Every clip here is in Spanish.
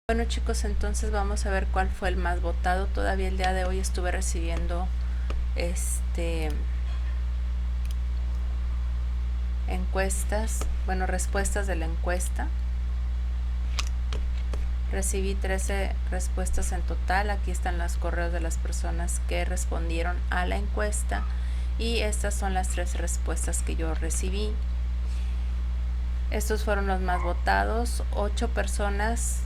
Bueno chicos, entonces vamos a ver cuál fue el más votado. Todavía el día de hoy estuve recibiendo encuestas, bueno, respuestas de la encuesta. Recibí 13 respuestas en total. Aquí están los correos de las personas que respondieron a la encuesta y estas son las 3 respuestas que yo recibí. Estos fueron los más votados. 8 personas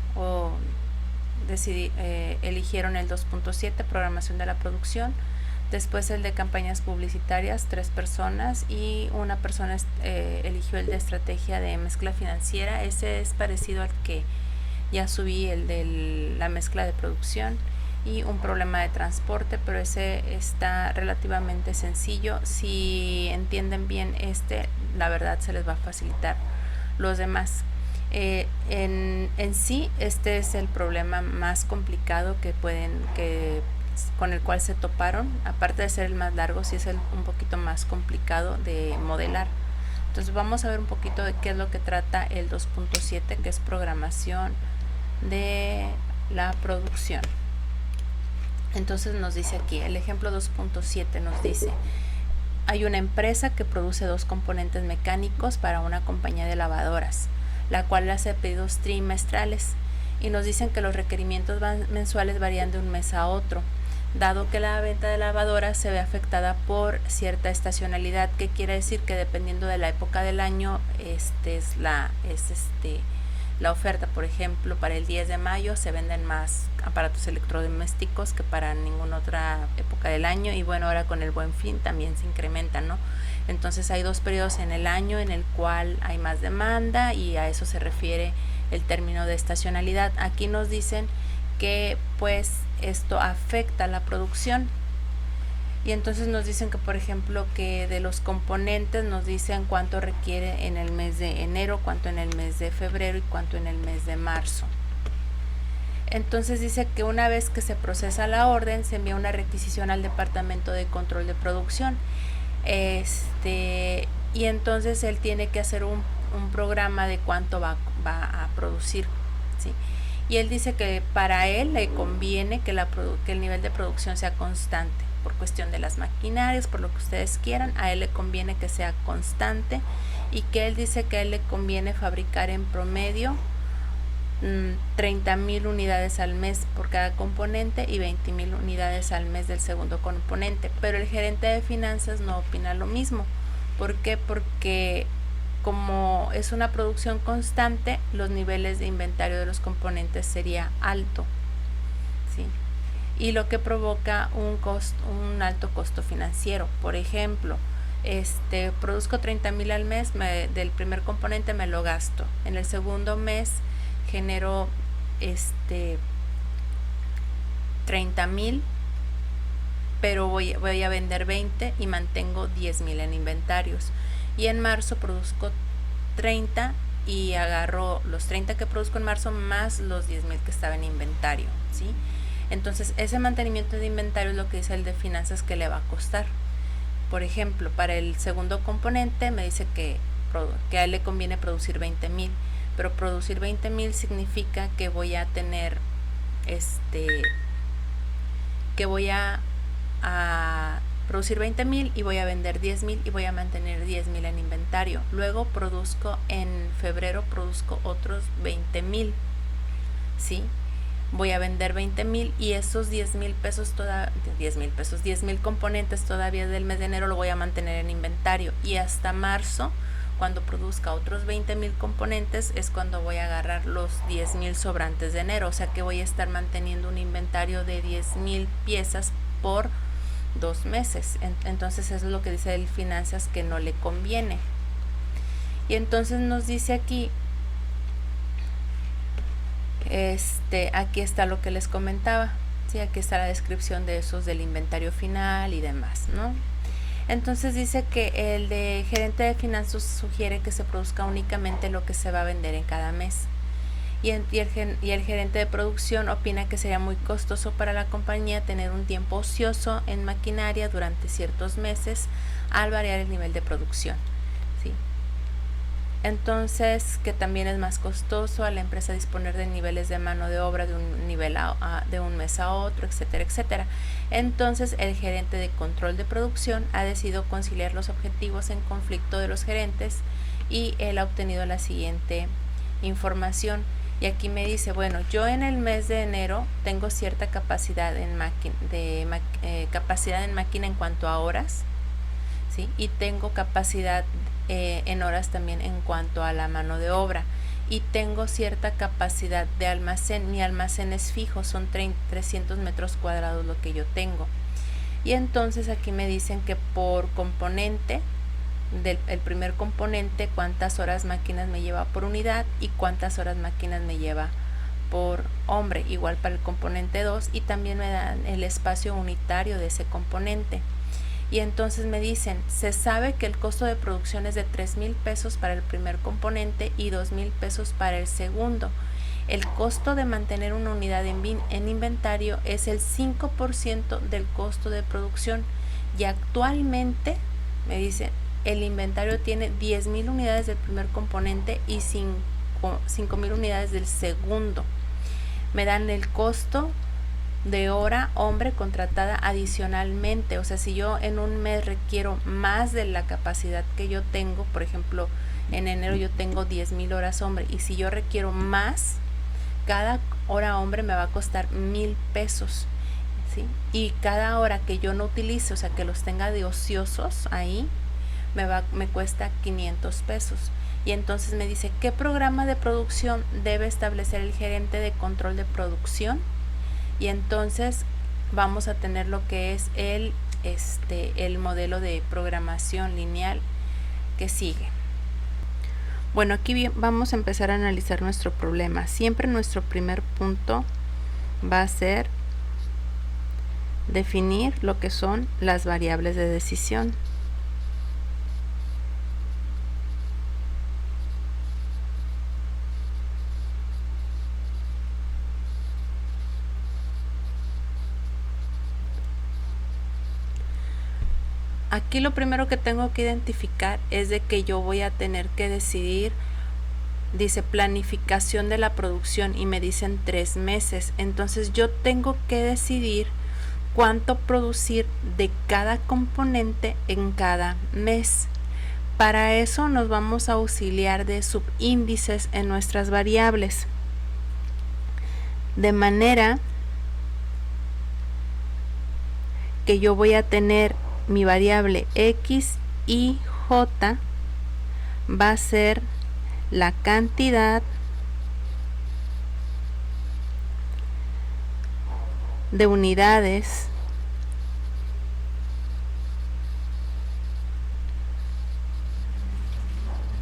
eligieron el 2.7, programación de la producción. Después el de campañas publicitarias, 3 personas, y una persona eligió el de estrategia de mezcla financiera. Ese es parecido al que ya subí, el de la mezcla de producción, y un problema de transporte, pero ese está relativamente sencillo. Si entienden bien la verdad se les va a facilitar los demás. En sí, este es el problema más complicado con el cual se toparon. Aparte de ser el más largo, sí es un poquito más complicado de modelar. Entonces vamos a ver un poquito de qué es lo que trata el 2.7, que es programación de la producción. Entonces nos dice aquí, el ejemplo 2.7 nos dice: hay una empresa que produce 2 componentes mecánicos para una compañía de lavadoras, la cual hace pedidos trimestrales, y nos dicen que los requerimientos mensuales varían de un mes a otro, dado que la venta de lavadoras se ve afectada por cierta estacionalidad, que quiere decir que dependiendo de la época del año, la oferta. Por ejemplo, para el 10 de mayo se venden más aparatos electrodomésticos que para ninguna otra época del año, y bueno, ahora con el Buen Fin también se incrementa, ¿no? Entonces hay 2 periodos en el año en el cual hay más demanda, y a eso se refiere el término de estacionalidad. Aquí nos dicen que pues esto afecta la producción, y entonces nos dicen que, por ejemplo, que de los componentes nos dicen cuánto requiere en el mes de enero, cuánto en el mes de febrero y cuánto en el mes de marzo. Entonces dice que una vez que se procesa la orden, se envía una requisición al departamento de control de producción. Y entonces él tiene que hacer un programa de cuánto va a producir, ¿sí? Y él dice que para él le conviene que el nivel de producción sea constante, por cuestión de las maquinarias, por lo que ustedes quieran. A él le conviene que sea constante, y que él dice que a él le conviene fabricar en promedio 30,000 unidades al mes por cada componente y 20,000 unidades al mes del segundo componente. Pero el gerente de finanzas no opina lo mismo. ¿Por qué? Porque como es una producción constante, los niveles de inventario de los componentes sería alto, ¿sí? Y lo que provoca un alto costo financiero. Por ejemplo, produzco 30,000 al mes, del primer componente me lo gasto. En el segundo mes genero 30,000, pero voy a vender 20 y mantengo 10,000 en inventarios. Y en marzo produzco 30 y agarro los 30 que produzco en marzo más los 10,000 que estaba en inventario, ¿sí? Entonces ese mantenimiento de inventario es lo que dice el de finanzas que le va a costar. Por ejemplo, para el segundo componente me dice que a él le conviene producir 20,000, pero producir 20,000 significa que voy a tener que voy a producir 20,000 y voy a vender 10,000 y voy a mantener 10,000 en inventario. Luego en febrero produzco otros 20,000, ¿sí? Voy a vender 20,000 y esos 10,000 componentes todavía del mes de enero lo voy a mantener en inventario, y hasta marzo, cuando produzca otros 20,000 componentes, es cuando voy a agarrar los 10,000 sobrantes de enero. O sea que voy a estar manteniendo un inventario de 10,000 piezas por 2 meses. Entonces eso es lo que dice el finanzas que no le conviene. Y entonces nos dice aquí, aquí está lo que les comentaba, ¿sí? Aquí está la descripción de esos del inventario final y demás, ¿no? Entonces dice que el de gerente de finanzas sugiere que se produzca únicamente lo que se va a vender en cada mes. Y el gerente de producción opina que sería muy costoso para la compañía tener un tiempo ocioso en maquinaria durante ciertos meses al variar el nivel de producción, ¿sí? Entonces, que también es más costoso a la empresa disponer de niveles de mano de obra de un nivel de un mes a otro, etcétera, etcétera. Entonces, el gerente de control de producción ha decidido conciliar los objetivos en conflicto de los gerentes y él ha obtenido la siguiente información. Y aquí me dice, bueno, yo en el mes de enero tengo cierta capacidad en máquina en cuanto a horas, ¿sí? Y tengo capacidad en horas también en cuanto a la mano de obra, y tengo cierta capacidad de almacén. Mi almacén es fijo, son 300 metros cuadrados lo que yo tengo. Y entonces aquí me dicen que por componente, el primer componente, cuántas horas máquinas me lleva por unidad y cuántas horas máquinas me lleva por hombre, igual para el componente 2, y también me dan el espacio unitario de ese componente. Y entonces me dicen, se sabe que el costo de producción es de 3,000 pesos para el primer componente y 2,000 pesos para el segundo. El costo de mantener una unidad en inventario es el 5% del costo de producción, y actualmente me dicen, el inventario tiene 10,000 unidades del primer componente y 5,000 unidades del segundo. Me dan el costo de hora hombre contratada adicionalmente. O sea, si yo en un mes requiero más de la capacidad que yo tengo, por ejemplo, en enero yo tengo 10,000 horas hombre, y si yo requiero más, cada hora hombre me va a costar 1,000 pesos, ¿sí? Y cada hora que yo no utilice, o sea, que los tenga de ociosos ahí, me cuesta 500 pesos. Y entonces me dice, ¿qué programa de producción debe establecer el gerente de control de producción? Y entonces vamos a tener lo que es el modelo de programación lineal que sigue. Bueno, aquí vamos a empezar a analizar nuestro problema. Siempre nuestro primer punto va a ser definir lo que son las variables de decisión. Aquí lo primero que tengo que identificar es de que yo voy a tener que decidir, dice planificación de la producción, y me dicen 3 meses. Entonces yo tengo que decidir cuánto producir de cada componente en cada mes. Para eso nos vamos a auxiliar de subíndices en nuestras variables, de manera que yo voy a tener mi variable X y J va a ser la cantidad de unidades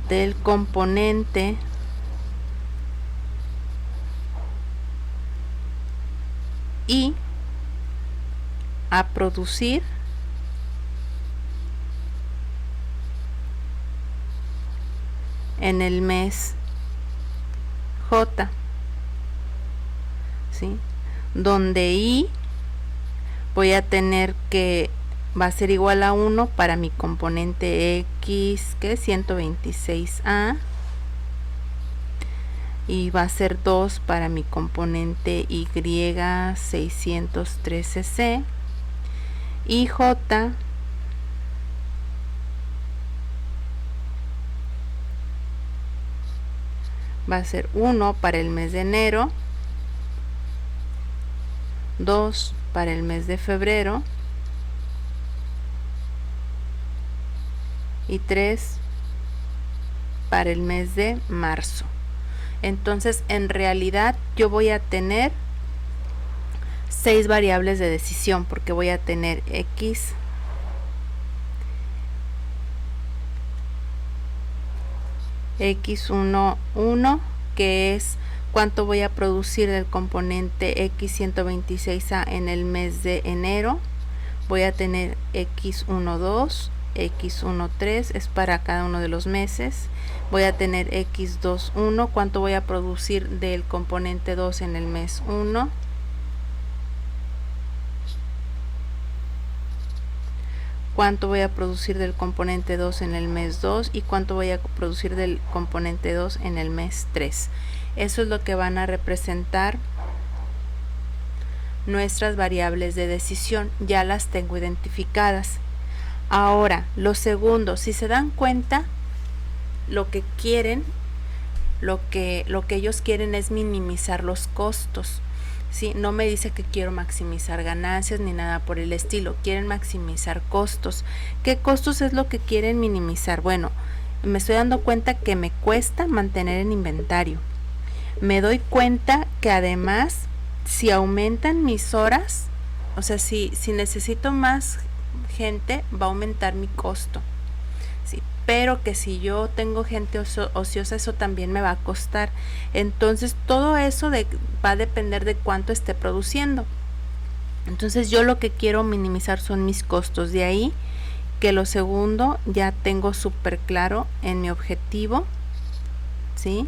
del componente y a producir en el mes J, ¿sí? Donde I voy a tener que va a ser igual a 1 para mi componente X, que es 126A, y va a ser 2 para mi componente Y, 613C, y J va a ser 1 para el mes de enero, 2 para el mes de febrero y 3 para el mes de marzo. Entonces, en realidad yo voy a tener 6 variables de decisión, porque voy a tener X, X11, que es cuánto voy a producir del componente X126A en el mes de enero. Voy a tener X12, X13 es para cada uno de los meses. Voy a tener X21, cuánto voy a producir del componente 2 en el mes 1. cuánto voy a producir del componente 2 en el mes 2 y cuánto voy a producir del componente 2 en el mes 3. Eso es lo que van a representar nuestras variables de decisión. Ya las tengo identificadas. Ahora, lo segundo, si se dan cuenta, lo que quieren, lo que ellos quieren es minimizar los costos. ¿Sí? No me dice que quiero maximizar ganancias ni nada por el estilo, quieren maximizar costos. ¿Qué costos es lo que quieren minimizar? Bueno, me estoy dando cuenta que me cuesta mantener en inventario. Me doy cuenta que además, si aumentan mis horas, o sea, si necesito más gente, va a aumentar mi costo. ¿Sí? Pero que si yo tengo gente ociosa, eso también me va a costar. Entonces todo eso va a depender de cuánto esté produciendo. Entonces yo lo que quiero minimizar son mis costos. De ahí que lo segundo ya tengo súper claro en mi objetivo, ¿sí?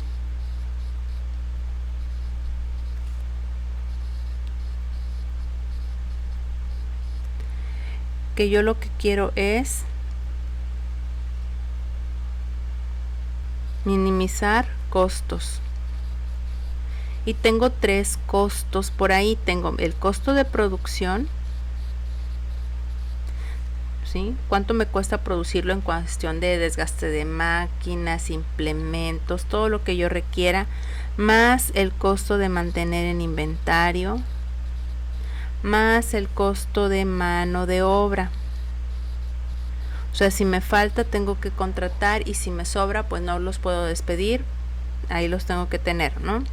Que yo lo que quiero es minimizar costos. Y tengo 3 costos por ahí. Tengo el costo de producción, ¿sí? ¿Cuánto me cuesta producirlo en cuestión de desgaste de máquinas, implementos, todo lo que yo requiera, más el costo de mantener en inventario, más el costo de mano de obra? O sea, si me falta tengo que contratar y si me sobra pues no los puedo despedir, ahí los tengo que tener, ¿no?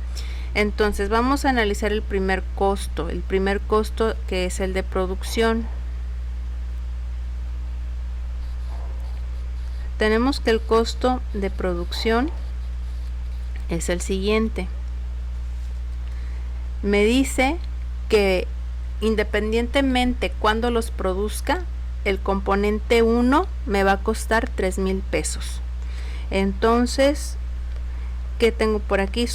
Entonces vamos a analizar el primer costo que es el de producción. Tenemos que el costo de producción es el siguiente. Me dice que independientemente cuando los produzca, el componente 1 me va a costar 3,000 pesos. Entonces, ¿qué tengo por aquí?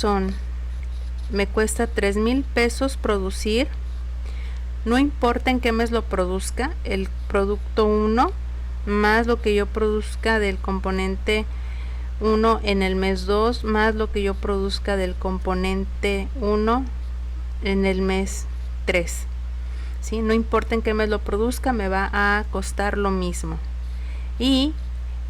Me cuesta 3,000 pesos producir, no importa en qué mes lo produzca, el producto 1 más lo que yo produzca del componente 1 en el mes 2 más lo que yo produzca del componente 1 en el mes 3. ¿Sí? No importa en qué mes lo produzca, me va a costar lo mismo. Y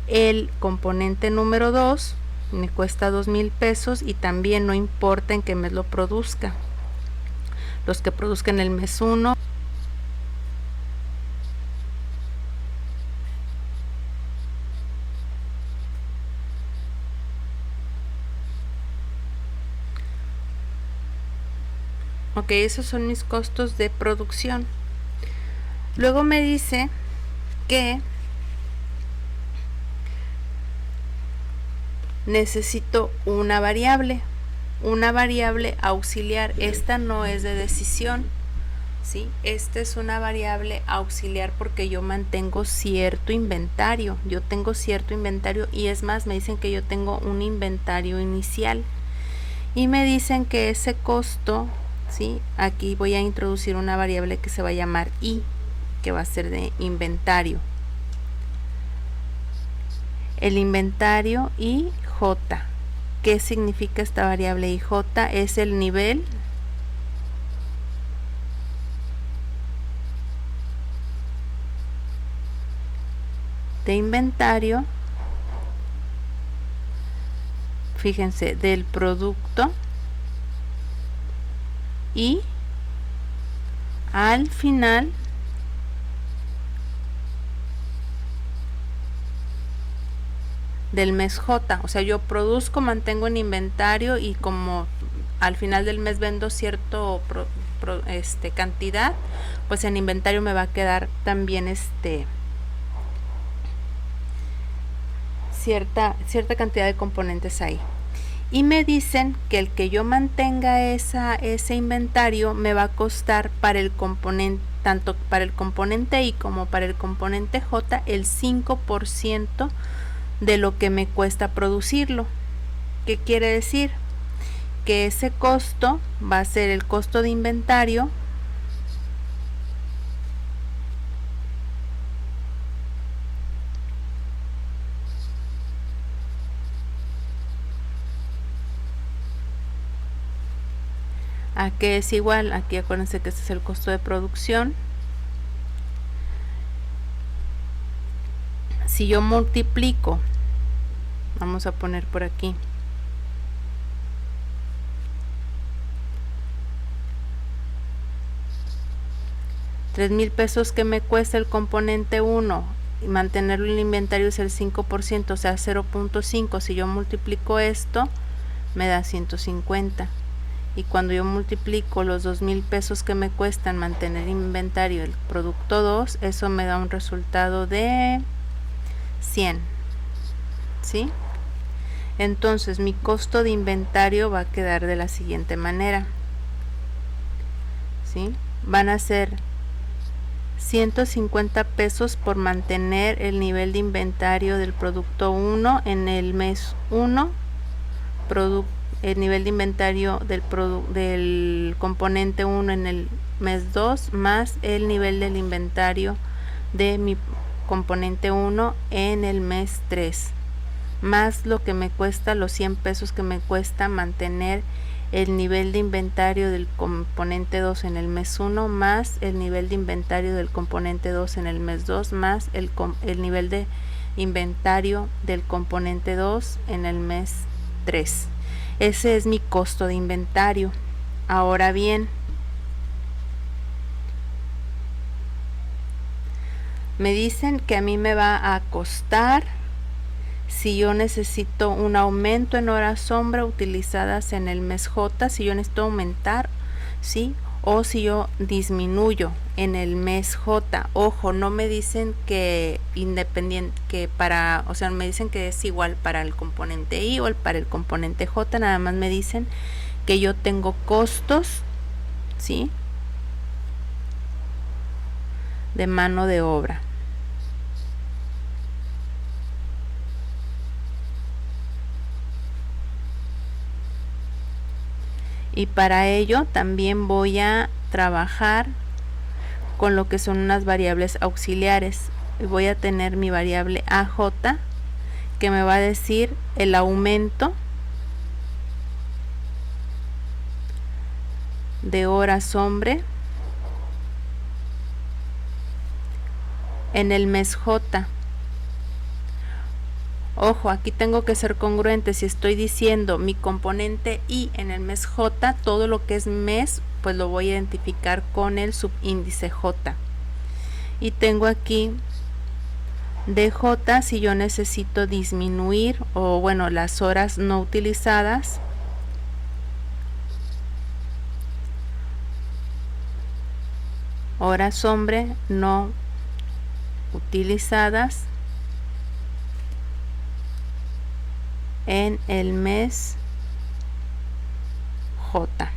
el componente número 2 me cuesta 2,000 pesos y también no importa en qué mes lo produzca. Los que produzcan el mes 1. Ok, esos son mis costos de producción. Luego me dice que necesito una variable auxiliar. Esta no es de decisión, ¿sí? Esta es una variable auxiliar porque yo mantengo cierto inventario. Yo tengo cierto inventario y es más, me dicen que yo tengo un inventario inicial. Y me dicen que ese costo, ¿sí? Aquí voy a introducir una variable que se va a llamar I, que va a ser de inventario. El inventario IJ. ¿Qué significa esta variable IJ? Es el nivel de inventario, fíjense, del producto y al final del mes J. O sea, yo produzco, mantengo en inventario y como al final del mes vendo cierto cantidad, pues en inventario me va a quedar también cierta cantidad de componentes ahí. Y me dicen que el que yo mantenga ese inventario me va a costar para el componente, tanto para el componente I como para el componente J, el 5% de lo que me cuesta producirlo. ¿Qué quiere decir? Que ese costo va a ser el costo de inventario ¿A qué es igual? Aquí acuérdense que este es el costo de producción. Si yo multiplico, vamos a poner por aquí, $3,000 que me cuesta el componente 1 y mantenerlo en el inventario es el 5%, o sea 0.5. Si yo multiplico esto, me da 150. Y cuando yo multiplico los $2,000 que me cuestan mantener inventario el producto 2, eso me da un resultado de 100, ¿sí? Entonces mi costo de inventario va a quedar de la siguiente manera, ¿sí? Van a ser $150 por mantener el nivel de inventario del producto 1 en el mes 1, el nivel de inventario del componente 1 en el mes 2, más el nivel del inventario de mi componente 1 en el mes 3, más lo que me cuesta, los $100 que me cuesta mantener el nivel de inventario del componente 2 en el mes 1, más el nivel de inventario del componente 2 en el mes 2, más el nivel de inventario del componente 2 en el mes 3. Ese es mi costo de inventario. Ahora bien, me dicen que a mí me va a costar, si yo necesito un aumento en horas sombra utilizadas en el mes J, si yo necesito aumentar, ¿sí? O si yo disminuyo en el mes J. Ojo, no me dicen que independiente, que para, o sea, me dicen que es igual para el componente I o para el componente J, nada más me dicen que yo tengo costos, ¿sí? De mano de obra. Y para ello también voy a trabajar con lo que son unas variables auxiliares. Voy a tener mi variable AJ, que me va a decir el aumento de horas hombre en el mes J. Ojo, aquí tengo que ser congruente. Si estoy diciendo mi componente I en el mes J, todo lo que es mes, pues lo voy a identificar con el subíndice J. Y tengo aquí DJ si yo necesito disminuir, o bueno, las horas no utilizadas. Horas hombre no utilizadas en el mes J,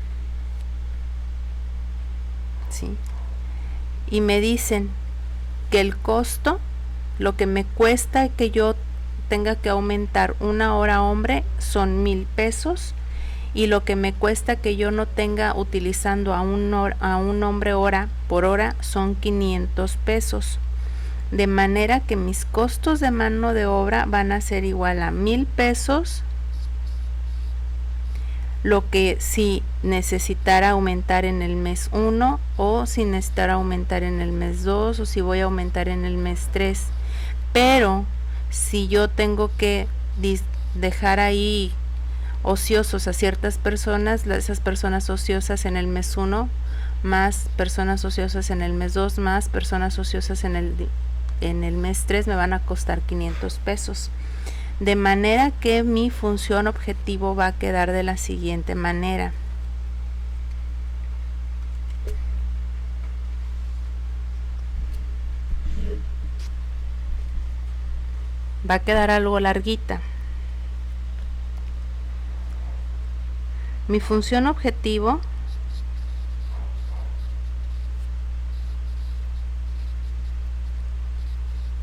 ¿sí? Y me dicen que el costo, lo que me cuesta que yo tenga que aumentar una hora hombre son $1,000, y lo que me cuesta que yo no tenga utilizando a un hombre hora por hora son $500. De manera que mis costos de mano de obra van a ser igual a $1,000, lo que si necesitara aumentar en el mes 1, o si necesitara aumentar en el mes 2, o si voy a aumentar en el mes 3. Pero si yo tengo que dejar ahí ociosos a ciertas personas, esas personas ociosas en el mes 1, más personas ociosas en el mes 2, más personas ociosas en el mes 3, me van a costar $500. De manera que mi función objetivo va a quedar de la siguiente manera. Va a quedar algo larguita. Mi función objetivo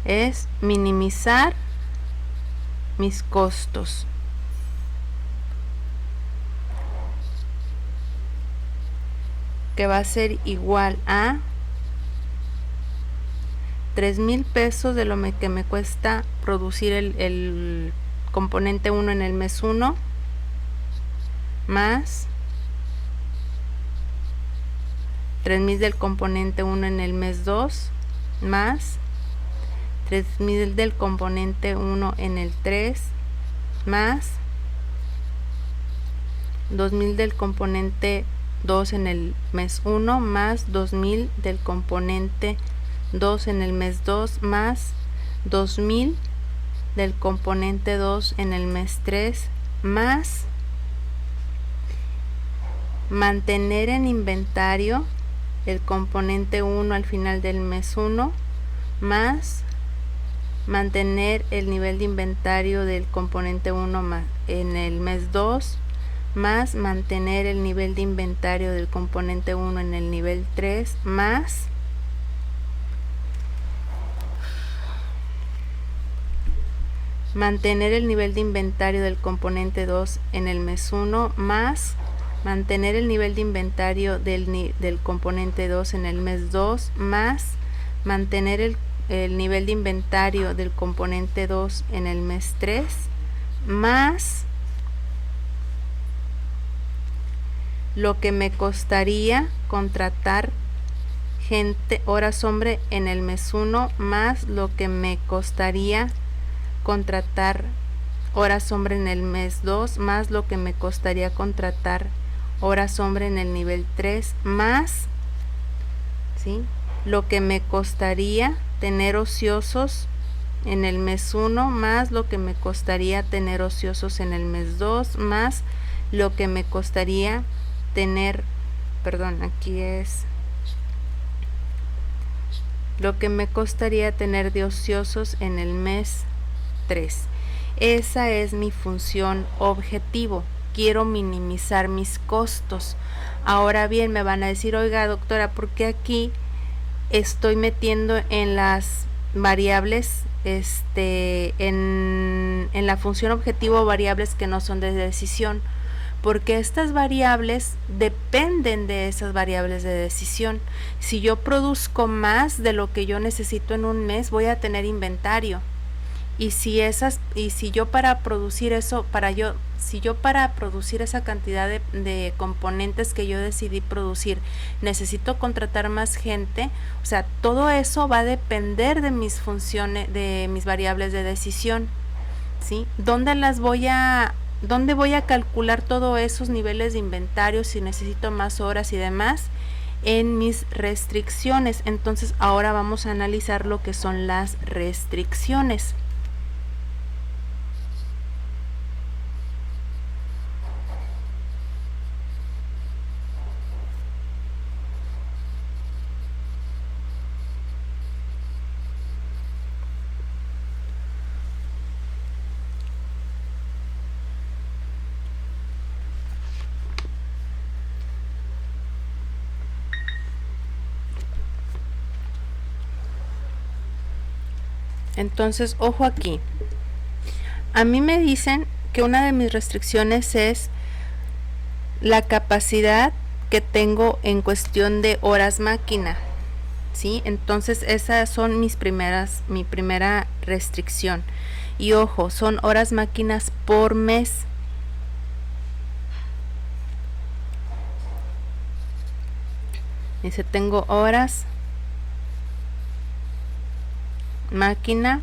es minimizar mis costos. Que va a ser igual a $3,000 de lo que me cuesta producir el componente 1 en el mes 1, más 3,000 del componente 1 en el mes 2 más 3,000 del componente 1 en el 3 más 2,000 del componente 2 en el mes 1 más 2,000 del componente 2 en el mes 2 más 2,000 del componente 2 en el mes 3 más mantener en inventario el componente 1 al final del mes 1 más mantener el nivel de inventario del componente 1 en el mes 2 más mantener el nivel de inventario del componente 1 en el nivel 3 más mantener el nivel de inventario del componente 2 en el mes 1 más mantener el nivel de inventario del componente 2 en el mes 2 más mantener el nivel de inventario del componente 2 en el mes 3 más lo que me costaría contratar horas hombre en el mes 1 más lo que me costaría contratar horas hombre en el mes 2 más lo que me costaría contratar horas hombre en el nivel 3 más lo que me costaría tener ociosos en el mes 1 más lo que me costaría tener ociosos en el mes 2 más lo que me costaría tener, lo que me costaría tener de ociosos en el mes 3. Esa es mi función objetivo. Quiero minimizar mis costos. Ahora bien, me van a decir, oiga doctora, ¿por qué aquí estoy metiendo en las variables, en la función objetivo variables que no son de decisión? Porque estas variables dependen de esas variables de decisión. Si yo produzco más de lo que yo necesito en un mes, voy a tener inventario. Y si yo para producir eso, si yo para producir esa cantidad de componentes que yo decidí producir, necesito contratar más gente, o sea, todo eso va a depender de mis funciones, de mis variables de decisión, ¿sí? ¿Dónde voy a calcular todos esos niveles de inventario si necesito más horas y demás? En mis restricciones. Entonces ahora vamos a analizar lo que son las restricciones. Entonces, ojo aquí. A mí me dicen que una de mis restricciones es la capacidad que tengo en cuestión de horas máquina, ¿sí? Entonces, esas son mi primera restricción. Y ojo, son horas máquinas por mes. Dice, tengo horas máquina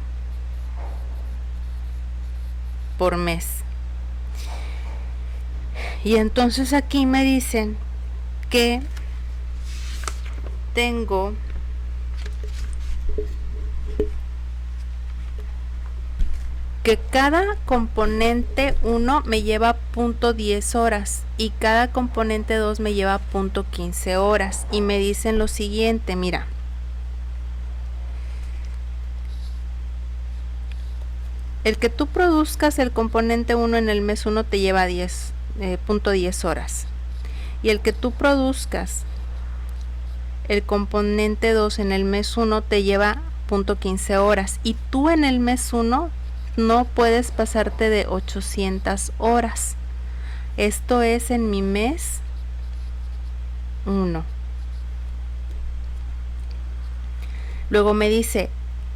por mes. Y entonces aquí me dicen que tengo que cada componente 1 me lleva 0.10 horas y cada componente 2 me lleva 0.15 horas. Y me dicen lo siguiente, mira. El que tú produzcas el componente 1 en el mes 1 te lleva 0.10 horas. Y el que tú produzcas el componente 2 en el mes 1 te lleva 0.15 horas. Y tú en el mes 1 no puedes pasarte de 800 horas. Esto es en mi mes 1. Luego me dice,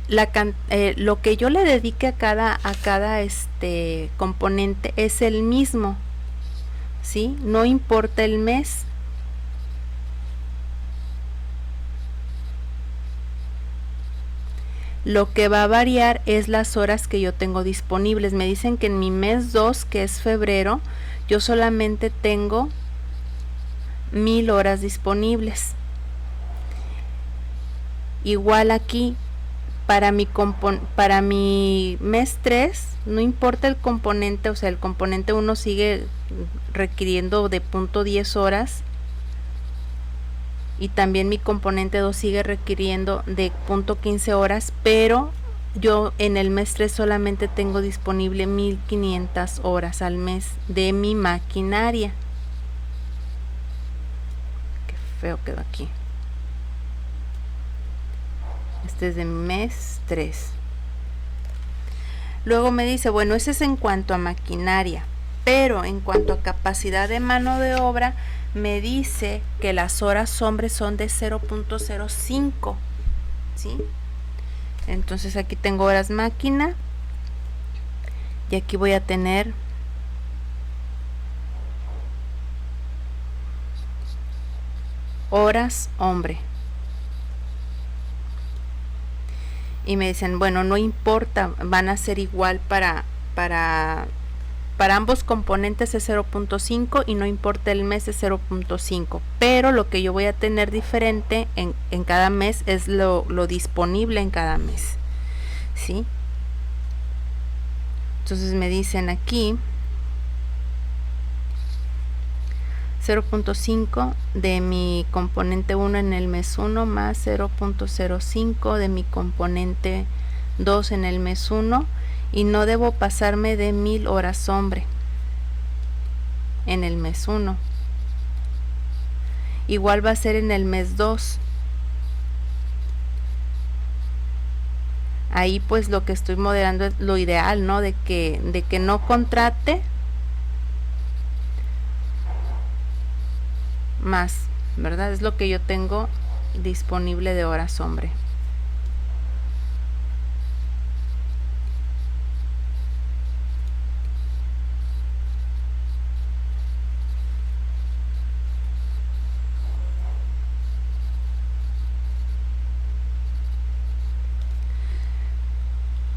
lo que yo le dedique a cada componente es el mismo, ¿sí? No importa el mes. Lo que va a variar es las horas que yo tengo disponibles. Me dicen que en mi mes 2, que es febrero, yo solamente tengo 1000 horas disponibles. Igual aquí, para mi mes 3, no importa el componente, o sea, el componente 1 sigue requiriendo de 0.10 horas, y también mi componente 2 sigue requiriendo de 0.15 horas, pero yo en el mes 3 solamente tengo disponible 1500 horas al mes de mi maquinaria. Qué feo quedó aquí. Este es de mes 3. Luego me dice, bueno, ese es en cuanto a maquinaria, pero en cuanto a capacidad de mano de obra, me dice que las horas hombre son de 0.05, ¿sí? Entonces aquí tengo horas máquina y aquí voy a tener horas hombre. Y me dicen, bueno, no importa, van a ser igual para ambos componentes es 0.5 y no importa el mes es 0.5, pero lo que yo voy a tener diferente en cada mes es lo disponible en cada mes, ¿sí? Entonces me dicen aquí 0.5 de mi componente 1 en el mes 1 más 0.05 de mi componente 2 en el mes 1, y no debo pasarme de 1000 horas hombre en el mes 1. Igual va a ser en el mes 2. Ahí pues lo que estoy moderando es lo ideal, ¿no? De que no contrate más, ¿verdad? Es lo que yo tengo disponible de horas hombre.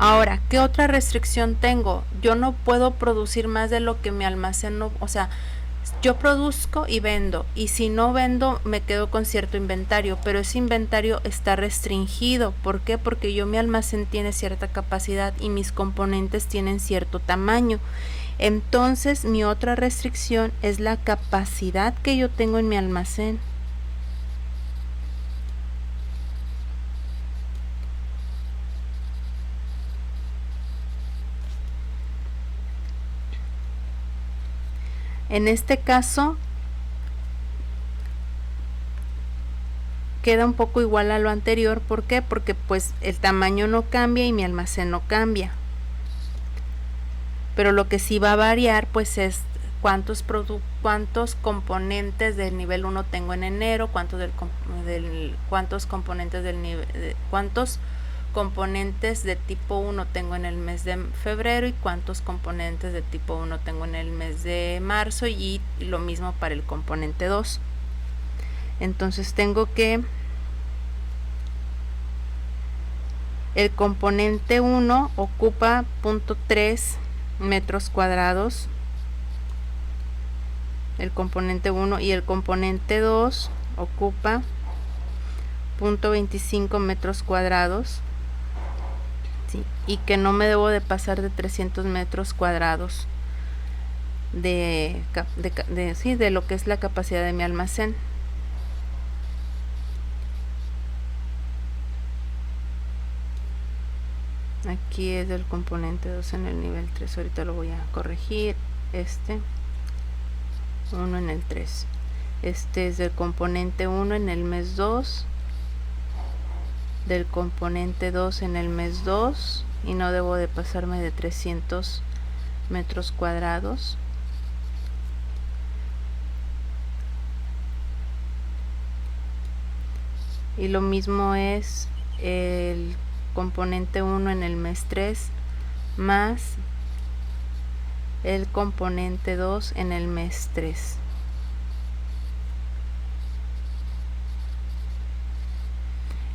Ahora, ¿qué otra restricción tengo? Yo no puedo producir más de lo que mi almacén no, o sea, yo produzco y vendo, y si no vendo me quedo con cierto inventario, pero ese inventario está restringido. ¿Por qué? Porque mi almacén tiene cierta capacidad y mis componentes tienen cierto tamaño. Entonces mi otra restricción es la capacidad que yo tengo en mi almacén. En este caso queda un poco igual a lo anterior. ¿Por qué? Porque pues el tamaño no cambia y mi almacén no cambia. Pero lo que sí va a variar pues es cuántos componentes del nivel 1 tengo en enero, cuántos componentes del nivel, cuántos componentes de tipo 1 tengo en el mes de febrero y cuántos componentes de tipo 1 tengo en el mes de marzo, y lo mismo para el componente 2. Entonces tengo que el componente 1 ocupa 0.3 metros cuadrados, el componente 1, y el componente 2 ocupa 0.25 metros cuadrados, ¿sí? Y que no me debo de pasar de 300 metros cuadrados de lo que es la capacidad de mi almacén. Aquí es del componente 2 en el nivel 3, ahorita lo voy a corregir. 1 en el 3. Este es del componente 1 en el mes 2, del componente 2 en el mes 2, y no debo de pasarme de 300 metros cuadrados. Y lo mismo es el componente 1 en el mes 3 más el componente 2 en el mes 3.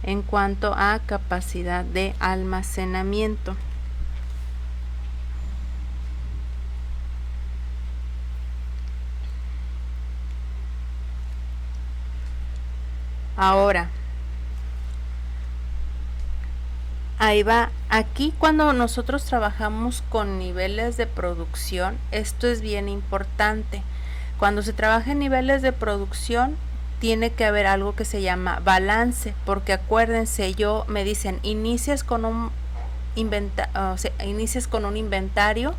en cuanto a capacidad de almacenamiento. Ahora, ahí va. Aquí cuando nosotros trabajamos con niveles de producción, esto es bien importante. Cuando se trabaja en niveles de producción, tiene que haber algo que se llama balance, porque acuérdense, me dicen, inicias con un inventario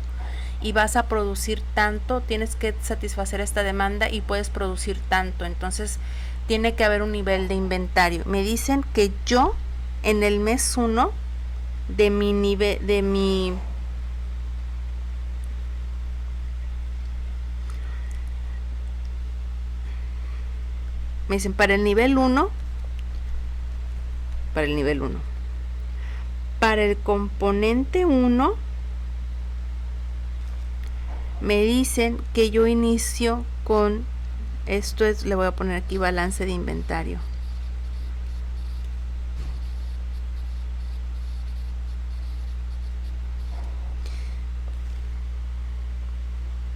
y vas a producir tanto, tienes que satisfacer esta demanda y puedes producir tanto. Entonces tiene que haber un nivel de inventario. Me dicen que yo en el mes 1 de mi nivel, me dicen para el nivel 1, para el componente 1, me dicen que yo inicio con, le voy a poner aquí balance de inventario.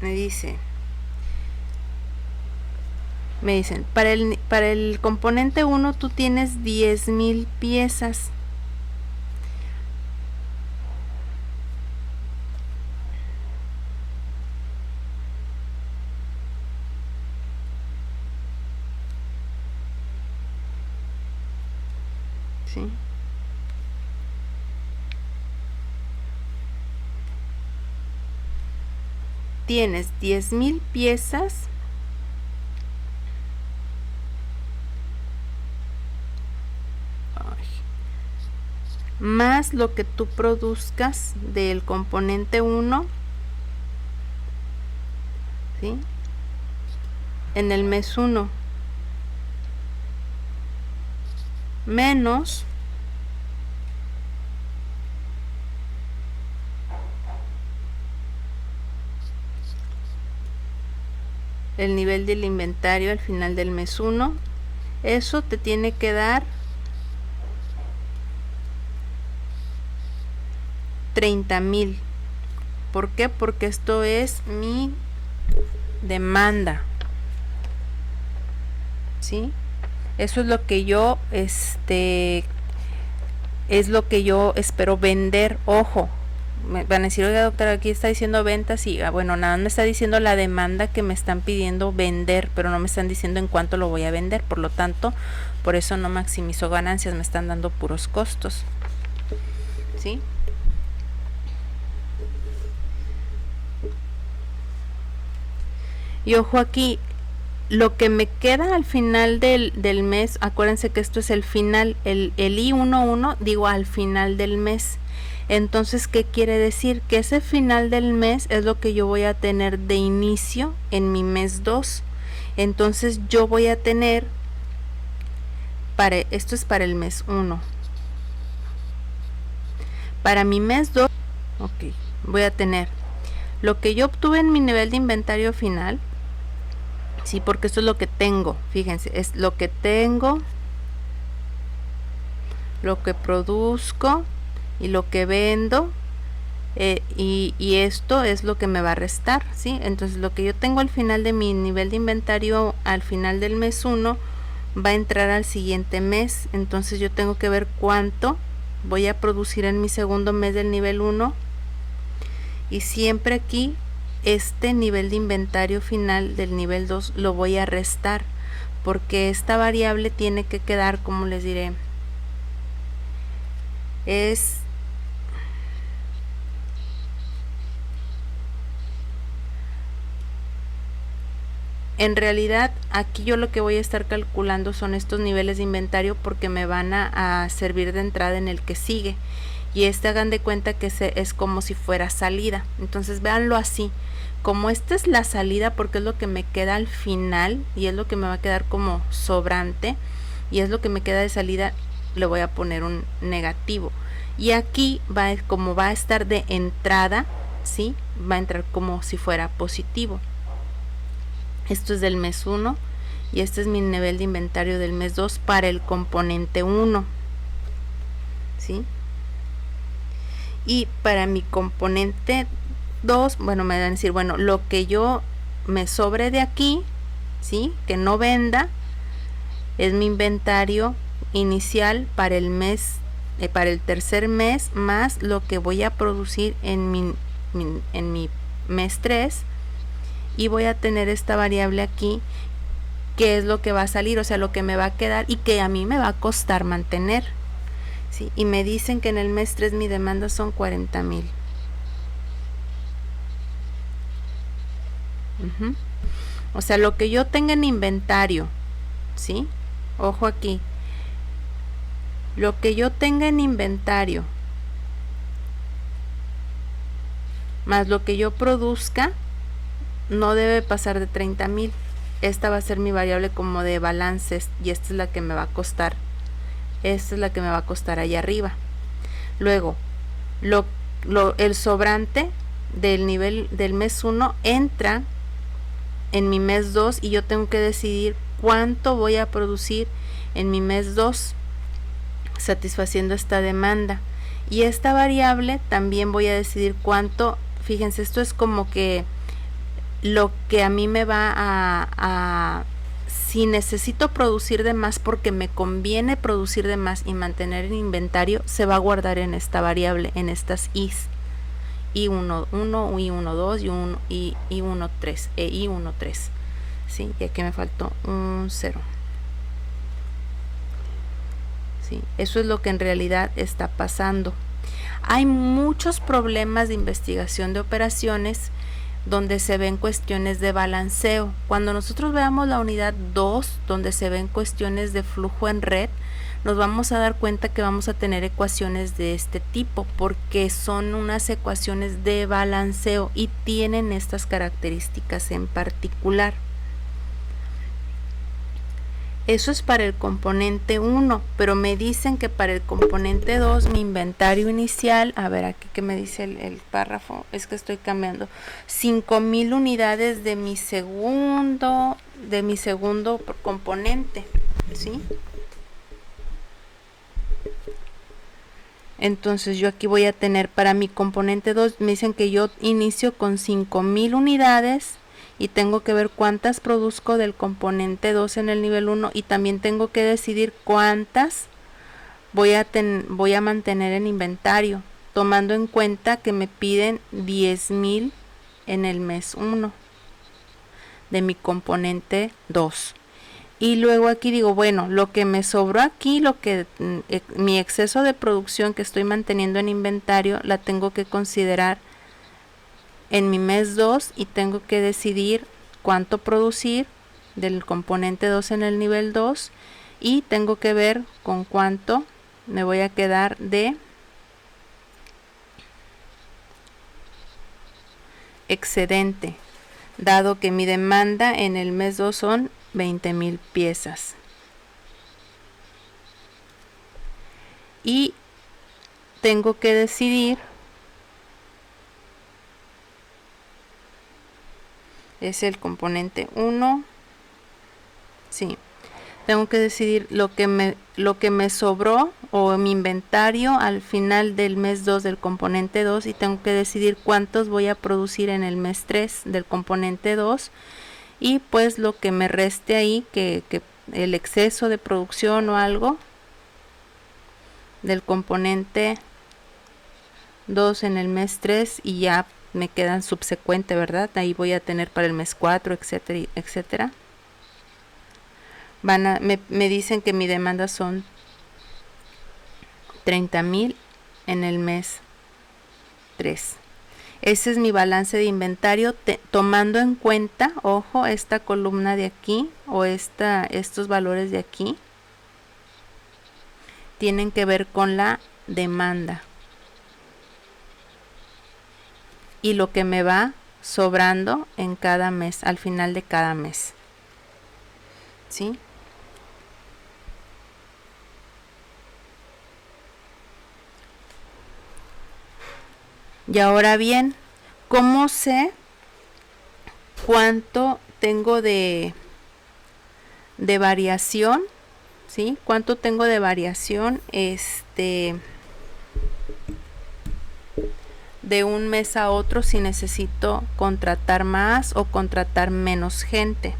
Me dicen, para el componente 1 tú tienes 10,000 piezas. ¿Sí? Tienes 10,000 piezas más lo que tú produzcas del componente 1, ¿sí? En el mes 1 menos el nivel del inventario al final del mes 1. Eso te tiene que dar 30,000. ¿Por qué? Porque esto es mi demanda, ¿sí? Eso es lo que yo es lo que yo espero vender. Ojo, me van a decir, oiga doctora, aquí está diciendo ventas, y bueno, nada, me está diciendo la demanda que me están pidiendo vender, pero no me están diciendo en cuánto lo voy a vender. Por lo tanto, por eso no maximizo ganancias, me están dando puros costos, ¿sí? Y ojo aquí, lo que me queda al final del mes, acuérdense que esto es el final, el I11, digo al final del mes. Entonces, ¿qué quiere decir? Que ese final del mes es lo que yo voy a tener de inicio en mi mes 2. Entonces yo voy a tener, esto es para el mes 1. Para mi mes 2, ok, voy a tener lo que yo obtuve en mi nivel de inventario final. Sí, porque esto es lo que tengo, fíjense, es lo que tengo, lo que produzco y lo que vendo, y esto es lo que me va a restar, ¿sí? Entonces lo que yo tengo al final de mi nivel de inventario al final del mes 1 va a entrar al siguiente mes. Entonces yo tengo que ver cuánto voy a producir en mi segundo mes del nivel 1, y siempre aquí este nivel de inventario final del nivel 2 lo voy a restar, porque esta variable tiene que quedar, como les diré, en realidad aquí yo lo que voy a estar calculando son estos niveles de inventario, porque me van a servir de entrada en el que sigue, y hagan de cuenta que es como si fuera salida. Entonces véanlo así, como esta es la salida, porque es lo que me queda al final y es lo que me va a quedar como sobrante, y es lo que me queda de salida, le voy a poner un negativo. Y aquí como va a estar de entrada, ¿sí? Va a entrar como si fuera positivo. Esto es del mes 1 y este es mi nivel de inventario del mes 2 para el componente 1. ¿sí? Y para mi componente 2, bueno, me van a decir, bueno, lo que yo me sobre de aquí, ¿sí? Que no venda, es mi inventario inicial para el mes, para el tercer mes, más lo que voy a producir en mi mes 3, y voy a tener esta variable aquí, que es lo que va a salir, o sea, lo que me va a quedar y que a mí me va a costar mantener, ¿sí? Y me dicen que en el mes 3 mi demanda son 40,000. O sea, lo que yo tenga en inventario, ¿sí? Ojo aquí. Lo que yo tenga en inventario más lo que yo produzca no debe pasar de 30,000. Esta va a ser mi variable como de balances, y esta es la que me va a costar. Esta es la que me va a costar allá arriba. Luego, el sobrante del nivel del mes 1 entra en mi mes 2, y yo tengo que decidir cuánto voy a producir en mi mes 2, satisfaciendo esta demanda. Y esta variable también voy a decidir cuánto. Fíjense, esto es como que lo que a mí me va a si necesito producir de más porque me conviene producir de más y mantener el inventario, se va a guardar en esta variable, en estas i's. I1, 1, I1, 2 y I1, 3, I1, 3. ¿Sí? Y aquí me faltó un 0. ¿Sí? Eso es lo que en realidad está pasando. Hay muchos problemas de investigación de operaciones donde se ven cuestiones de balanceo. Cuando nosotros veamos la unidad 2, donde se ven cuestiones de flujo en red, nos vamos a dar cuenta que vamos a tener ecuaciones de este tipo, porque son unas ecuaciones de balanceo y tienen estas características en particular. Eso es para el componente 1, pero me dicen que para el componente 2 mi inventario inicial, a ver aquí que me dice el párrafo, es que estoy cambiando, 5,000 unidades de mi segundo componente, ¿sí? Entonces yo aquí voy a tener para mi componente 2, me dicen que yo inicio con 5,000 unidades y tengo que ver cuántas produzco del componente 2 en el nivel 1, y también tengo que decidir cuántas voy a mantener en inventario, tomando en cuenta que me piden 10,000 en el mes 1 de mi componente 2. Y luego aquí digo, bueno, lo que me sobró aquí, mi exceso de producción que estoy manteniendo en inventario, la tengo que considerar en mi mes 2 y tengo que decidir cuánto producir del componente 2 en el nivel 2, y tengo que ver con cuánto me voy a quedar de excedente, dado que mi demanda en el mes 2 son 20,000 piezas. Y tengo que decidir, es el componente 1, sí, tengo que decidir lo que me sobró o mi inventario al final del mes 2 del componente 2, y tengo que decidir cuántos voy a producir en el mes 3 del componente 2, y pues lo que me reste ahí, que el exceso de producción o algo del componente 2 en el mes 3, y ya me quedan subsecuente, ¿verdad? Ahí voy a tener para el mes 4, etcétera, etcétera. Me dicen que mi demanda son 30,000 en el mes 3. Ese es mi balance de inventario, tomando en cuenta, ojo, esta columna de aquí o estos valores de aquí tienen que ver con la demanda y lo que me va sobrando en cada mes, al final de cada mes, ¿sí? Y ahora bien, ¿cómo sé cuánto tengo de variación? ¿Sí? ¿Cuánto tengo de variación? de un mes a otro si necesito contratar más o contratar menos gente.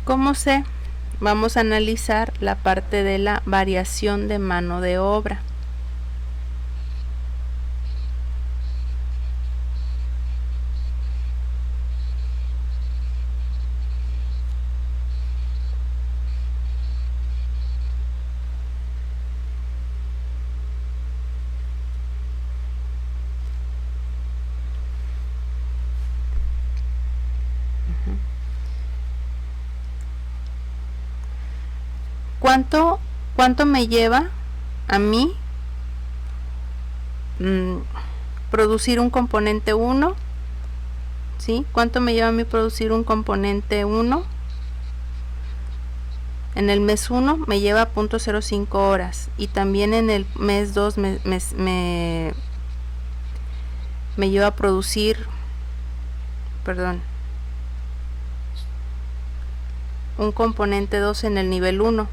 ¿Cómo sé? Vamos a analizar la parte de la variación de mano de obra. ¿Cuánto me lleva a mí producir un componente 1? ¿Sí? ¿Cuánto me lleva a mí producir un componente 1? En el mes 1 me lleva 0.05 horas y también en el mes 2 me lleva a producir, un componente 2 en el nivel 1.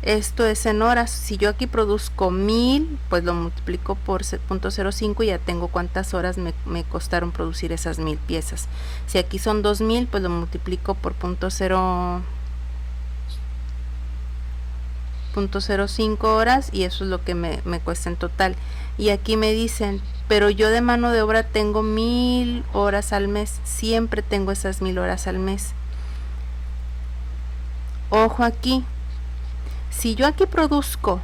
Esto es en horas. Si yo aquí produzco 1000, pues lo multiplico por 0.05 y ya tengo cuántas horas me costaron producir esas 1000 piezas. Si aquí son 2000, pues lo multiplico por 0.05 horas y eso es lo que me cuesta en total. Y aquí me dicen, pero yo de mano de obra tengo 1000 horas al mes. Siempre tengo esas 1000 horas al mes. Ojo aquí. Si yo aquí produzco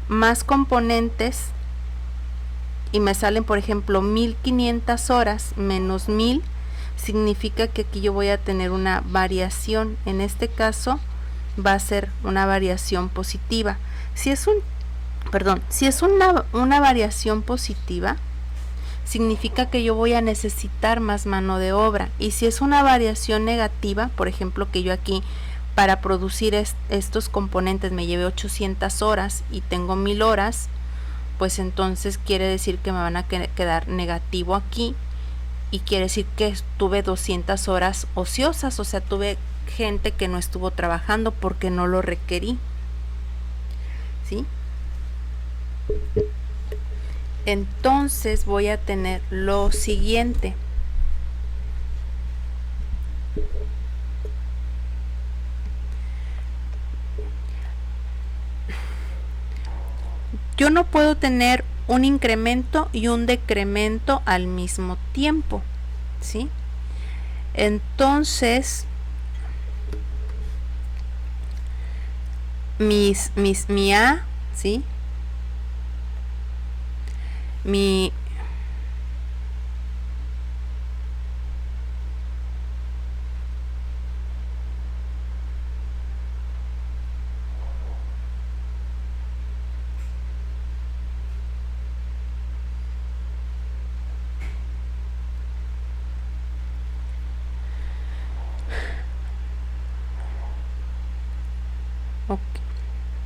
más componentes y me salen, por ejemplo, 1500 horas menos 1000, significa que aquí yo voy a tener una variación. En este caso va a ser una variación positiva. Si es una variación positiva, significa que yo voy a necesitar más mano de obra. Y si es una variación negativa, por ejemplo, que yo aquí para producir estos componentes me llevé 800 horas y tengo 1000 horas, pues entonces quiere decir que me van a quedar negativo aquí y quiere decir que tuve 200 horas ociosas, o sea, tuve gente que no estuvo trabajando porque no lo requerí. ¿Sí? Entonces voy a tener lo siguiente. Yo no puedo tener un incremento y un decremento al mismo tiempo, ¿sí? Entonces, mi A, ¿sí?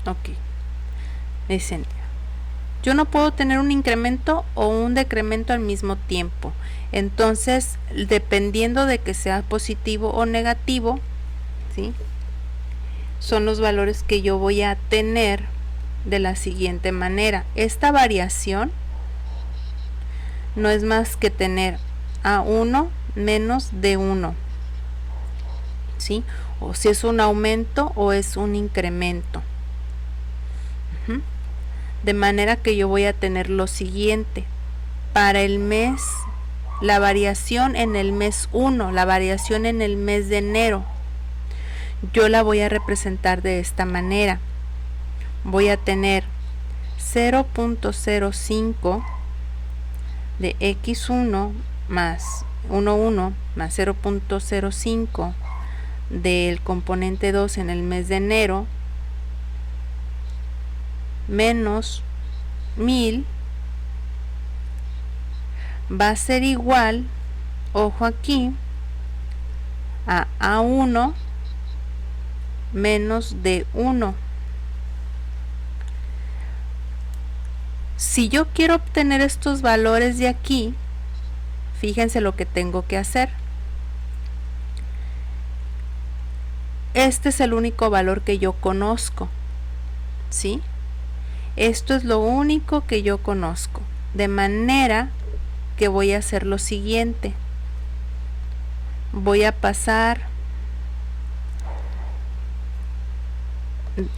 Ok. Dicen, yo no puedo tener un incremento o un decremento al mismo tiempo. Entonces, dependiendo de que sea positivo o negativo, ¿sí?, son los valores que yo voy a tener de la siguiente manera. Esta variación no es más que tener A1 menos D1, ¿sí? O si es un aumento o es un incremento. De manera que yo voy a tener lo siguiente. Para el mes, la variación en el mes 1, la variación en el mes de enero, yo la voy a representar de esta manera. Voy a tener 0.05 de x1 más 1,1 más 0.05 del componente 2 en el mes de enero menos 1000 va a ser igual, ojo aquí, a A1 menos D1. Si yo quiero obtener estos valores de aquí, fíjense lo que tengo que hacer. Este es el único valor que yo conozco, ¿sí? Esto es lo único que yo conozco. De manera que voy a hacer lo siguiente. Voy a pasar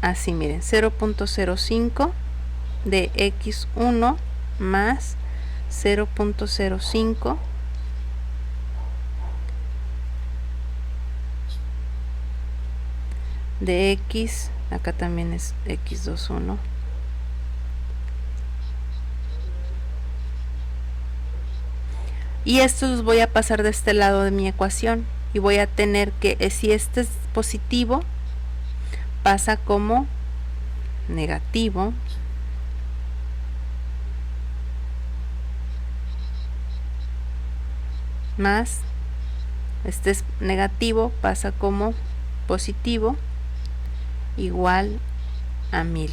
así, miren, 0.05 de x1 más 0.05 de x, acá también es x21, y estos los voy a pasar de este lado de mi ecuación y voy a tener que, si este es positivo, pasa como negativo, más este es negativo, pasa como positivo, igual a 1000.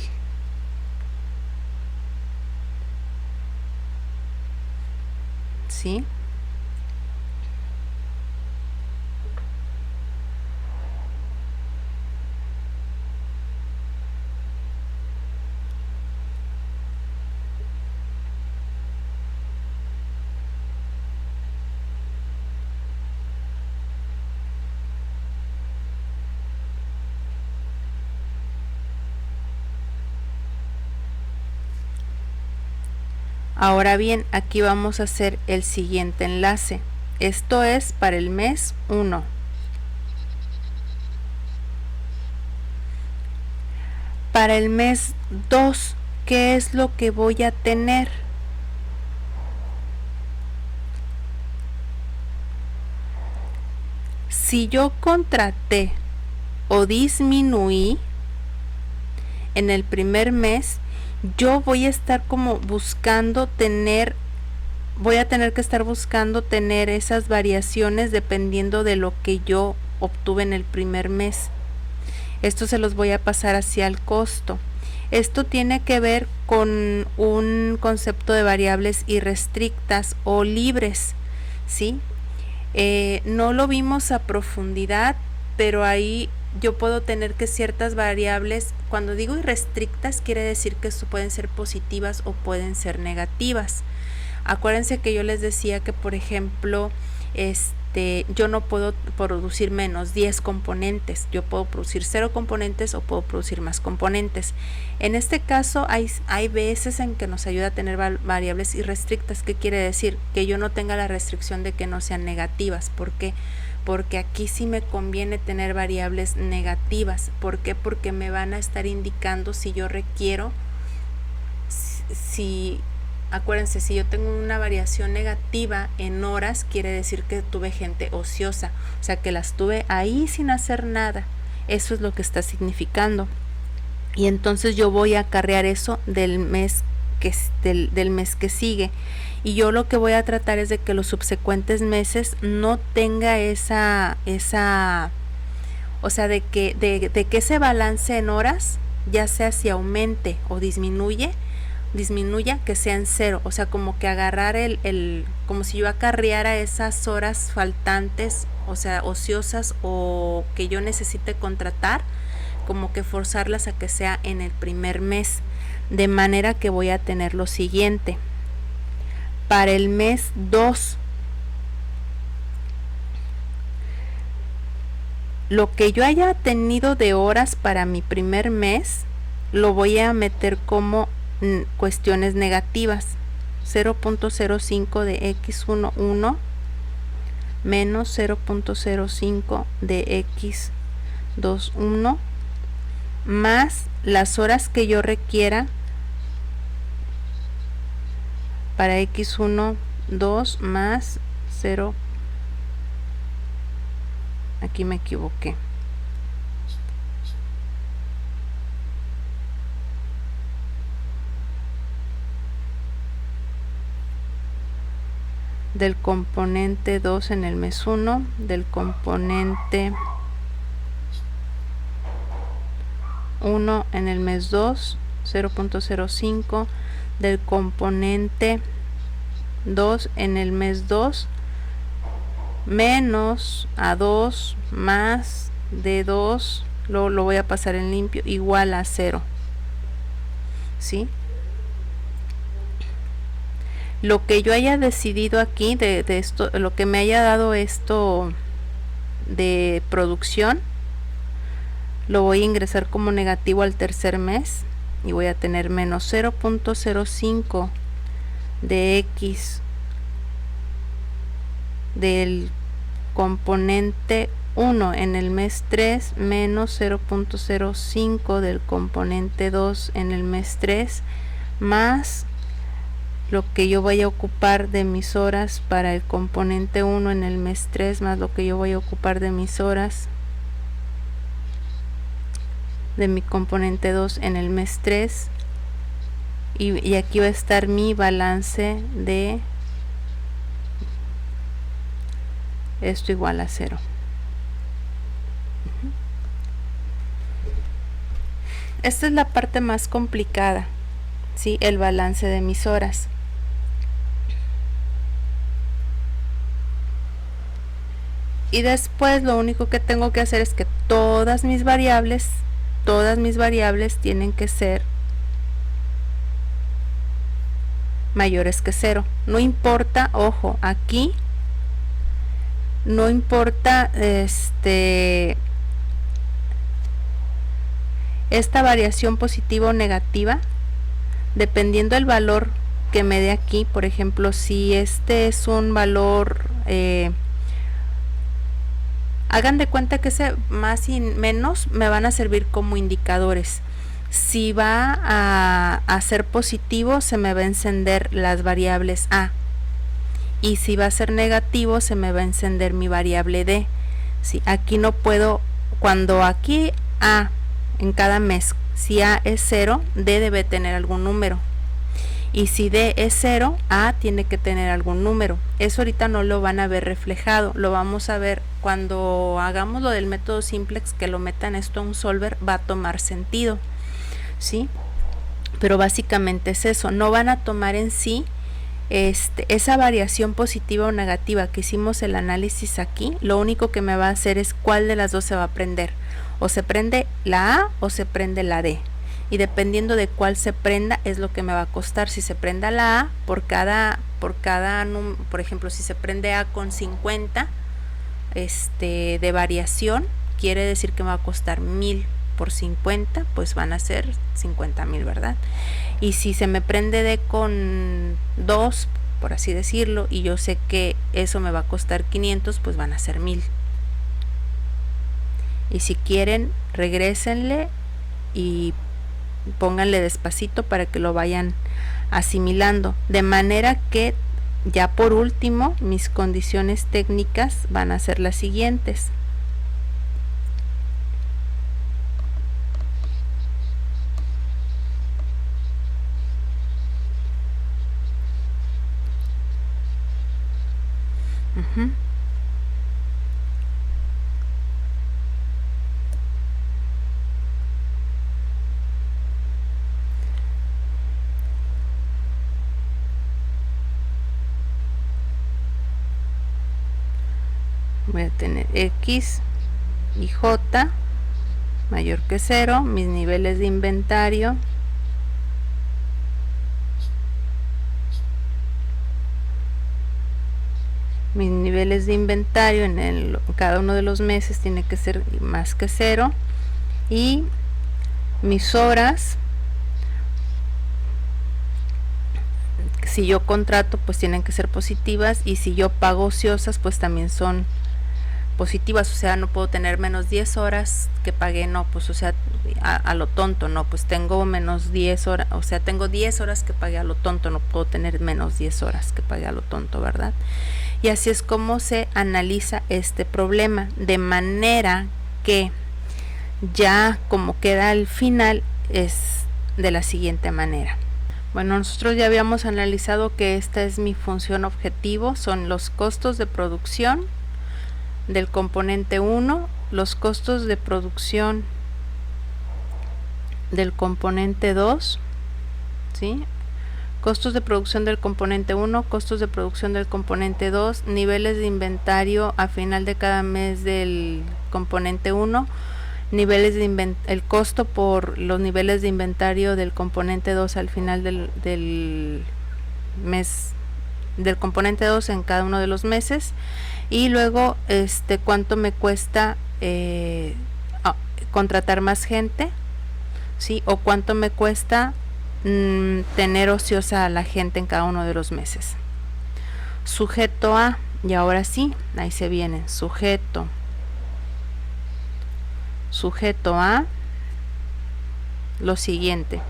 ¿Sí? Ahora bien, aquí vamos a hacer el siguiente enlace. Esto es para el mes 1. Para el mes 2, ¿qué es lo que voy a tener? Si yo contraté o disminuí en el primer mes, yo voy a estar como buscando tener, voy a tener que estar buscando tener esas variaciones dependiendo de lo que yo obtuve en el primer mes. Esto se los voy a pasar hacia el costo. Esto tiene que ver con un concepto de variables irrestrictas o libres, ¿sí? No lo vimos a profundidad, pero ahí yo puedo tener que ciertas variables, cuando digo irrestrictas, quiere decir que pueden ser positivas o pueden ser negativas. Acuérdense que yo les decía que, por ejemplo, yo no puedo producir menos 10 componentes, yo puedo producir 0 componentes o puedo producir más componentes. En este caso hay veces en que nos ayuda a tener variables irrestrictas. ¿Qué quiere decir? Que yo no tenga la restricción de que no sean negativas. ¿Por qué? Porque aquí sí me conviene tener variables negativas. ¿Por qué? Porque me van a estar indicando si yo requiero, acuérdense, si yo tengo una variación negativa en horas, quiere decir que tuve gente ociosa, o sea que las tuve ahí sin hacer nada. Eso es lo que está significando. Y entonces yo voy a acarrear eso del mes que sigue. Y yo lo que voy a tratar es de que los subsecuentes meses no tenga esa o sea, de que ese balance en horas, ya sea si aumente o disminuya, que sea en 0, o sea, como que agarrar como si yo acarreara esas horas faltantes, o sea, ociosas o que yo necesite contratar, como que forzarlas a que sea en el primer mes, de manera que voy a tener lo siguiente. Para el mes 2, lo que yo haya tenido de horas para mi primer mes, lo voy a meter como cuestiones negativas. 0.05 de x11 menos 0.05 de x21 más las horas que yo requiera para x1, 2 más 0. Aquí me equivoqué. Del componente 2 en el mes 1, del componente 1 en el mes 2, 0.05, del componente 2 en el mes 2 menos A2 más D2, luego lo voy a pasar en limpio, igual a 0. ¿Sí? Lo que yo haya decidido aquí de esto, lo que me haya dado esto de producción, lo voy a ingresar como negativo al tercer mes y voy a tener menos 0.05 de X del componente 1 en el mes 3 menos 0.05 del componente 2 en el mes 3 más lo que yo voy a ocupar de mis horas para el componente 1 en el mes 3 más lo que yo voy a ocupar de mis horas de mi componente 2 en el mes 3 y aquí va a estar mi balance de esto igual a 0. Esta es la parte más complicada, ¿sí? El balance de mis horas. Y después lo único que tengo que hacer es que todas mis variables tienen que ser mayores que 0. No importa, ojo, aquí no importa esta variación positiva o negativa, dependiendo del valor que me dé aquí. Por ejemplo, si este es un valor, hagan de cuenta que ese más y menos me van a servir como indicadores. Si va a ser positivo, se me va a encender las variables A, y si va a ser negativo, se me va a encender mi variable D. ¿Sí? Aquí no puedo, cuando aquí A en cada mes, si A es 0, D debe tener algún número, y si D es 0, A tiene que tener algún número. Eso ahorita no lo van a ver reflejado, lo vamos a ver cuando hagamos lo del método simplex, que lo metan esto a un solver, va a tomar sentido, ¿sí? Pero básicamente es eso, no van a tomar en sí esa variación positiva o negativa que hicimos el análisis aquí. Lo único que me va a hacer es cuál de las dos se va a prender, o se prende la A o se prende la D, y dependiendo de cuál se prenda es lo que me va a costar. Si se prenda la A, por ejemplo, si se prende A con 50 de variación, quiere decir que me va a costar 1000 por 50, pues van a ser 50,000, ¿verdad? Y si se me prende D con 2, por así decirlo, y yo sé que eso me va a costar 500, pues van a ser 1000. Y si quieren, regrésenle y pónganle despacito para que lo vayan asimilando, de manera que ya por último mis condiciones técnicas van a ser las siguientes. Voy a tener X y J mayor que 0, mis niveles de inventario, en cada uno de los meses tiene que ser más que 0, y mis horas, si yo contrato, pues tienen que ser positivas, y si yo pago ociosas, pues también son positivas. O sea, no puedo tener menos 10 horas que pagué, no, pues, o sea, a lo tonto, no, pues tengo menos 10 horas, o sea, tengo 10 horas que pagué a lo tonto, no puedo tener menos 10 horas que pagué a lo tonto, ¿verdad? Y así es como se analiza este problema, de manera que ya como queda al final es de la siguiente manera. Bueno, nosotros ya habíamos analizado que esta es mi función objetivo, son los costos de producción del componente 1, los costos de producción del componente 2, ¿sí? costos de producción del componente 1, costos de producción del componente 2, niveles de inventario a final de cada mes del componente 1, niveles de el costo por los niveles de inventario del componente 2 al final del mes del componente 2 en cada uno de los meses, y luego cuánto me cuesta contratar más gente, ¿sí? O cuánto me cuesta tener ociosa a la gente en cada uno de los meses. Sujeto a, y ahora sí, ahí se viene, sujeto a lo siguiente.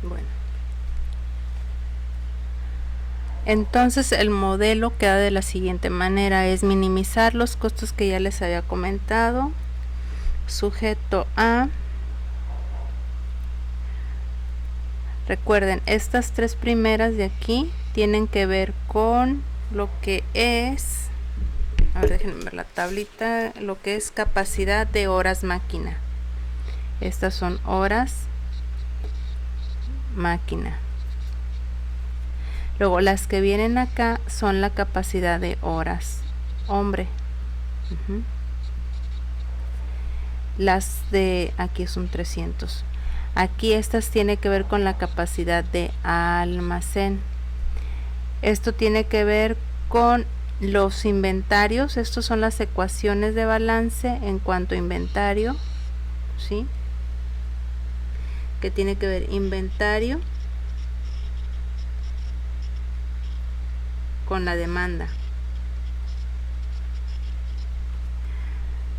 Bueno, entonces el modelo queda de la siguiente manera: es minimizar los costos que ya les había comentado, sujeto a. Recuerden, estas tres primeras de aquí tienen que ver con lo que es, a ver, déjenme ver la tablita, lo que es capacidad de horas máquina. Estas son horas máquina. Luego las que vienen acá son la capacidad de horas hombre. Las de aquí son 300. Aquí estas tiene que ver con la capacidad de almacén. Esto tiene que ver con los inventarios. Estos son las ecuaciones de balance en cuanto a inventario, ¿sí? Que tiene que ver inventario con la demanda.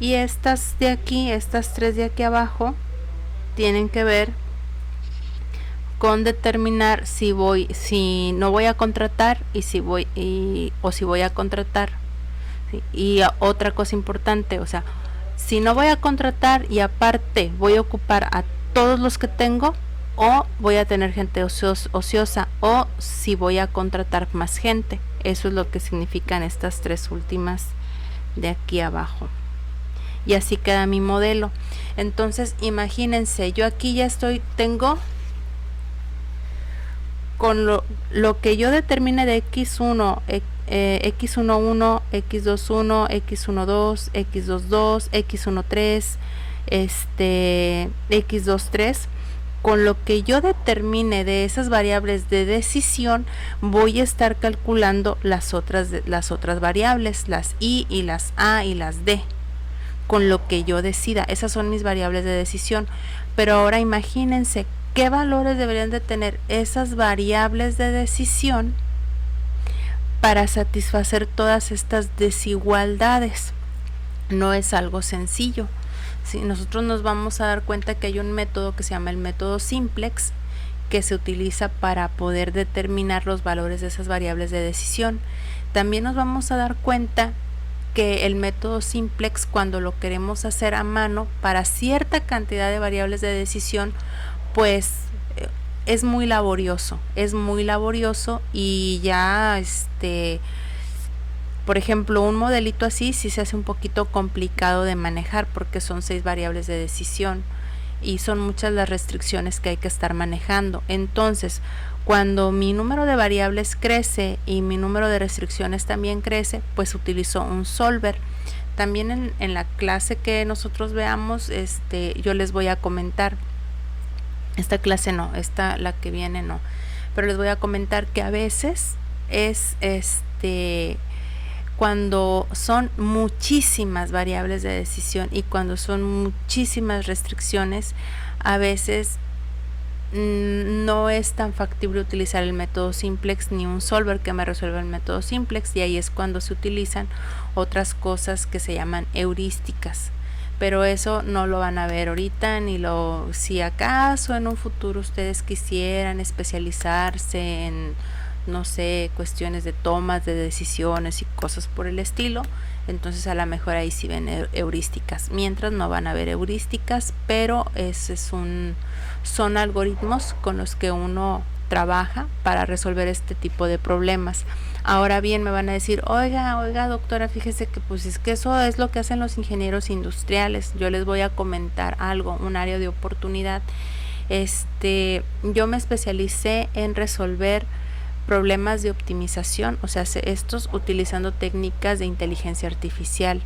Y estas de aquí, estas tres de aquí abajo, tienen que ver con determinar si no voy a contratar y si voy a contratar, ¿sí? Y otra cosa importante, o sea, si no voy a contratar y aparte voy a ocupar a todos los que tengo, o voy a tener gente ociosa, o si voy a contratar más gente. Eso es lo que significan estas tres últimas de aquí abajo. Y así queda mi modelo. Entonces imagínense, yo aquí ya tengo con lo que yo determine de x1, x11, x21, x12, x22, x13, x23, con lo que yo determine de esas variables de decisión, voy a estar calculando las otras variables, las y las a y las d. Con lo que yo decida, esas son mis variables de decisión. Pero ahora imagínense qué valores deberían de tener esas variables de decisión para satisfacer todas estas desigualdades. No es algo sencillo. ¿Sí? Nosotros nos vamos a dar cuenta que hay un método que se llama el método simplex, que se utiliza para poder determinar los valores de esas variables de decisión. También nos vamos a dar cuenta que el método simplex, cuando lo queremos hacer a mano para cierta cantidad de variables de decisión, pues es muy laborioso y ya por ejemplo, un modelito así sí se hace un poquito complicado de manejar, porque son 6 variables de decisión y son muchas las restricciones que hay que estar manejando. Entonces, cuando mi número de variables crece y mi número de restricciones también crece, pues utilizo un solver. También en la clase que nosotros veamos, yo les voy a comentar, esta clase no, la que viene no, pero les voy a comentar que a veces es cuando son muchísimas variables de decisión y cuando son muchísimas restricciones, a veces no es tan factible utilizar el método simplex ni un solver que me resuelva el método simplex, y ahí es cuando se utilizan otras cosas que se llaman heurísticas, pero eso no lo van a ver ahorita, si acaso en un futuro ustedes quisieran especializarse en, no sé, cuestiones de tomas de decisiones y cosas por el estilo, entonces a lo mejor ahí sí ven heurísticas. Mientras no van a ver heurísticas, pero son algoritmos con los que uno trabaja para resolver este tipo de problemas. Ahora bien, me van a decir, oiga doctora, fíjese que pues es que eso es lo que hacen los ingenieros industriales. Yo les voy a comentar algo, un área de oportunidad. Yo me especialicé en resolver problemas de optimización, o sea, estos utilizando técnicas de inteligencia artificial.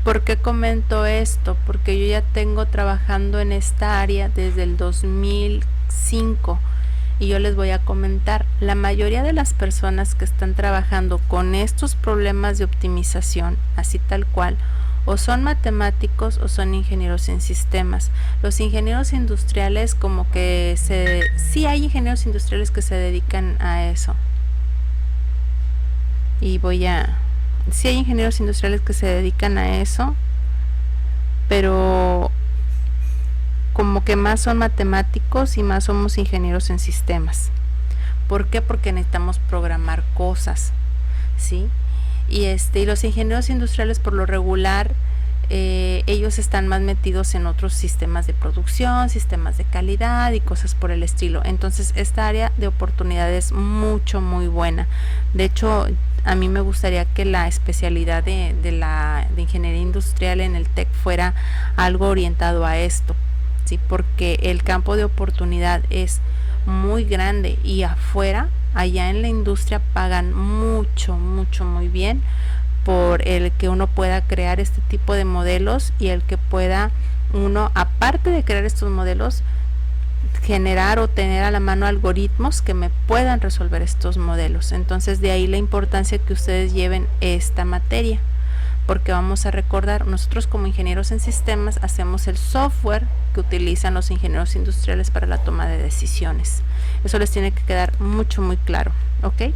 ¿Por qué comento esto? Porque yo ya tengo trabajando en esta área desde el 2005 y yo les voy a comentar, la mayoría de las personas que están trabajando con estos problemas de optimización, así tal cual, o son matemáticos o son ingenieros en sistemas. Los ingenieros industriales como que sí hay ingenieros industriales que se dedican a eso. Y sí hay ingenieros industriales que se dedican a eso, pero como que más son matemáticos y más somos ingenieros en sistemas. ¿Por qué? Porque necesitamos programar cosas, ¿sí? Y los ingenieros industriales por lo regular ellos están más metidos en otros sistemas de producción, sistemas de calidad y cosas por el estilo. Entonces esta área de oportunidad es muy buena. De hecho, a mí me gustaría que la especialidad de ingeniería industrial en el TEC fuera algo orientado a esto, ¿sí? Porque el campo de oportunidad es muy grande y afuera, allá en la industria, pagan muy bien por el que uno pueda crear este tipo de modelos y el que pueda uno, aparte de crear estos modelos, generar o tener a la mano algoritmos que me puedan resolver estos modelos. Entonces de ahí la importancia que ustedes lleven esta materia, porque vamos a recordar, nosotros como ingenieros en sistemas hacemos el software que utilizan los ingenieros industriales para la toma de decisiones. Eso les tiene que quedar muy claro, ¿ok?